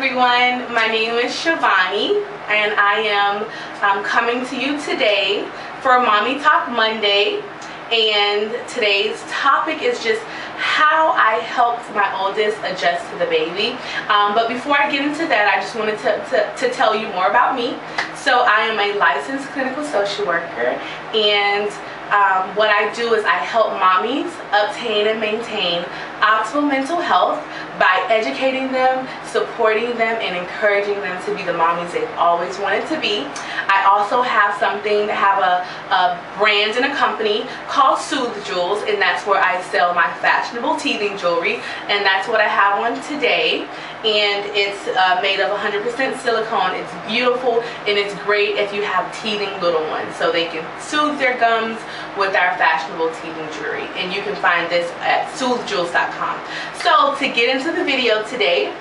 everyone, my name is Shivani and I am coming to you today for Mommy Talk Monday, and today's topic is just how I helped my oldest adjust to the baby. But before I get into that, I just wanted to tell you more about me. So I am a licensed clinical social worker, and what I do is I help mommies obtain and maintain optimal mental health by educating them, supporting them, and encouraging them to be the mommies they've always wanted to be. I also have a brand and a company called Soothe, and that's where I sell my fashionable teething jewelry, and that's what I have on today. And it's made of 100% silicone. It's beautiful, and it's great if you have teething little ones, so they can soothe their gums with our fashionable teething jewelry. And you can find this at soothejewels.com. So to get into the video today,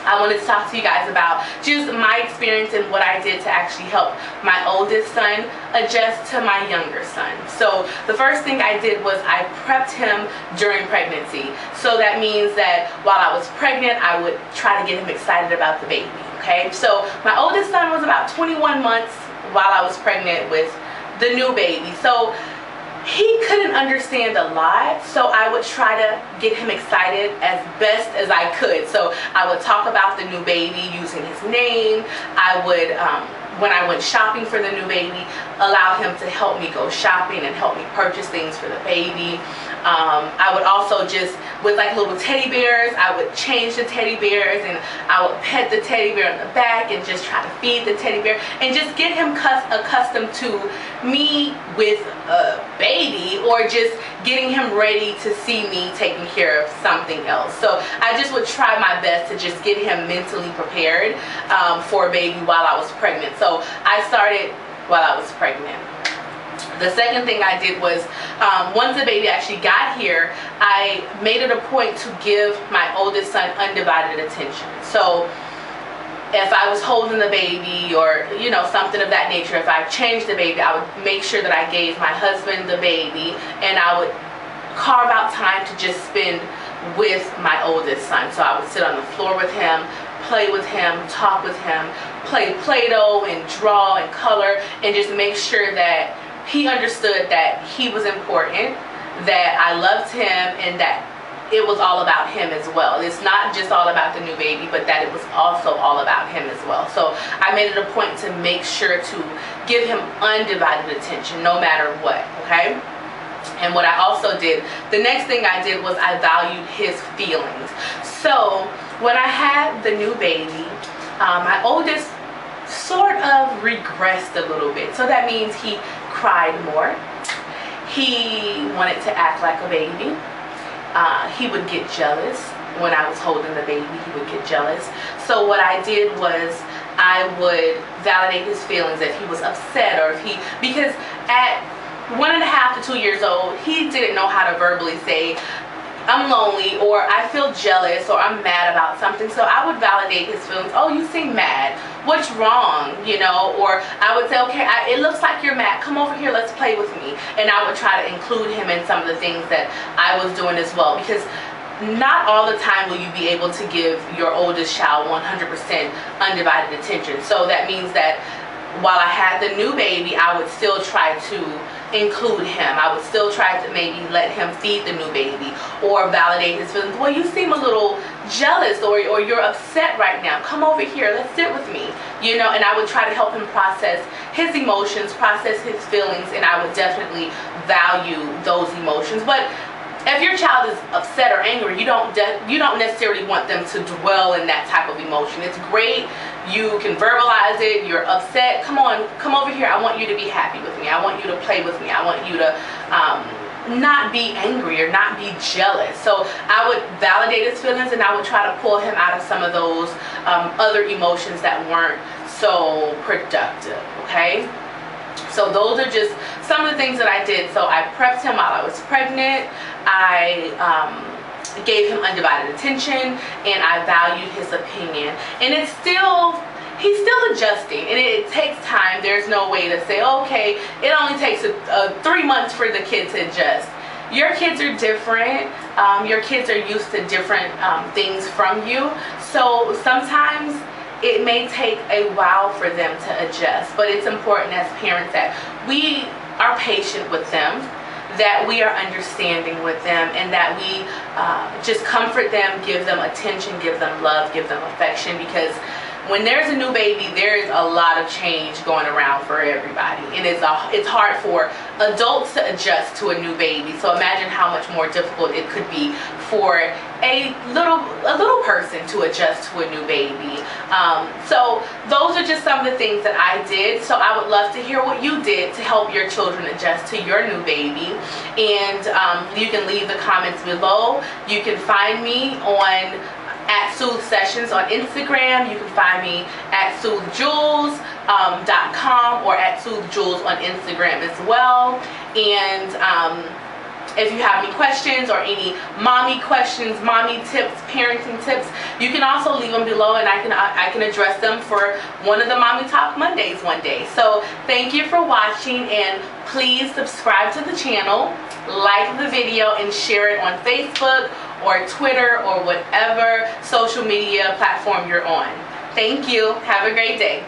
I wanted to talk to you guys about just my experience and what I did to actually help my oldest son adjust to my younger son. So the first thing I did was I prepped him during pregnancy. So that means that while I was pregnant, I would try to get him excited about the baby. Okay, so my oldest son was about 21 months while I was pregnant with the new baby. So he couldn't understand a lot, so I would try to get him excited as best as I could. So I would talk about the new baby using his name. I would, when I went shopping for the new baby, allow him to help me go shopping and help me purchase things for the baby. I would also just, with like little teddy bears, I would change the teddy bears and I would pet the teddy bear on the back and just try to feed the teddy bear and just get him accustomed to me with a baby, or just getting him ready to see me taking care of something else. So I just would try my best to just get him mentally prepared for a baby while I was pregnant. So I started while I was pregnant. The second thing I did was, once the baby actually got here, I made it a point to give my oldest son undivided attention. So if I was holding the baby, or something of that nature, if I changed the baby, I would make sure that I gave my husband the baby, and I would carve out time to just spend with my oldest son. So I would sit on the floor with him, play with him, talk with him, play Play-Doh and draw and color, and just make sure that he understood that he was important, that I loved him, and that it was all about him as well. It's not just all about the new baby, but that it was also all about him as well. So I made it a point to make sure to give him undivided attention no matter what, okay? And what I also did, the next thing I did was I valued his feelings. So when I had the new baby, my oldest sort of regressed a little bit. So that means he cried more. He wanted to act like a baby. He would get jealous. When I was holding the baby, he would get jealous. So what I did was I would validate his feelings if he was upset, or if because at 1.5 to 2 years old, he didn't know how to verbally say, I'm lonely, or I feel jealous, or I'm mad about something. So I would validate his feelings. Oh, you seem mad. What's wrong? Or I would say, okay, it looks like you're mad. Come over here, let's play with me. And I would try to include him in some of the things that I was doing as well, because not all the time will you be able to give your oldest child 100% undivided attention. So that means that while I had the new baby, I would still try to include him. I would still try to maybe let him feed the new baby, or validate his feelings. Well, you seem a little jealous, or you're upset right now. Come over here, let's sit with me. And I would try to help him process his emotions, process his feelings, and I would definitely value those emotions. But if your child is upset or angry, you don't necessarily want them to dwell in that type of emotion. It's great. You can verbalize it. You're upset. Come on, come over here. I want you to be happy with me. I want you to play with me. I want you to not be angry or not be jealous. So I would validate his feelings, and I would try to pull him out of some of those other emotions that weren't so productive, okay? So those are just some of the things that I did. So I prepped him while I was pregnant. I gave him undivided attention, and I valued his opinion. And he's still adjusting, and it takes time. There's no way to say, okay, it only takes 3 months for the kid to adjust. Your kids are different. Your kids are used to different things from you. So sometimes it may take a while for them to adjust, but it's important as parents that we are patient with them, that we are understanding with them, and that we just comfort them, give them attention, give them love, give them affection, because when there's a new baby, there is a lot of change going around for everybody, and it's hard for adults to adjust to a new baby. So imagine how much more difficult it could be for a little person to adjust to a new baby. So those are just some of the things that I did. So I would love to hear what you did to help your children adjust to your new baby, and you can leave the comments below. You can find me on at Soothe Sessions on Instagram. You can find me at SootheJules.com or at SootheJules on Instagram as well. And if you have any questions or any mommy questions, mommy tips, parenting tips, you can also leave them below, and I can address them for one of the Mommy Talk Mondays one day. So thank you for watching, and please subscribe to the channel, like the video, and share it on Facebook or Twitter or whatever social media platform you're on. Thank you. Have a great day.